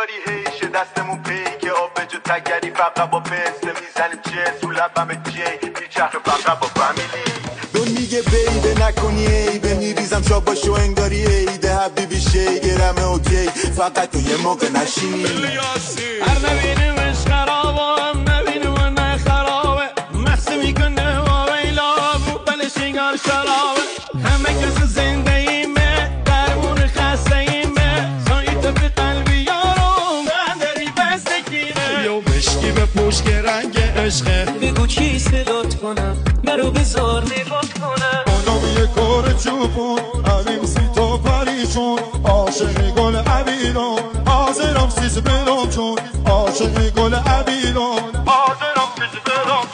انگاری هیشه دستمون پیکه آب جو تگری فقط با پسته میزنیم چه تو لبم جی میچرخه فقط با فامیلی دون میگه بیبه نکنی عیبه میریزم شاباشو انگاری عیده حبیبی شیگرمه اوکی فقط تو یه موقع نشینی هر نبینیمش خرابه هم نبینیم و نه خرابه مخصی میکنه و ویلا بوتل شنگار شرابه همه کس زنده ایمه درمون خسته ایمه سایت به قلبی یارو من داری بستگیره یو بشکی به پوش که رنگ عشقه بگو چی صدات کنم مرو بزار نگات کنم آنو یه کار چوبون عویم سی تو پریشون عاشقی گل عبیرون حاضرم سیز برام چون عاشقی گل عبیرون حاضرم پیش برام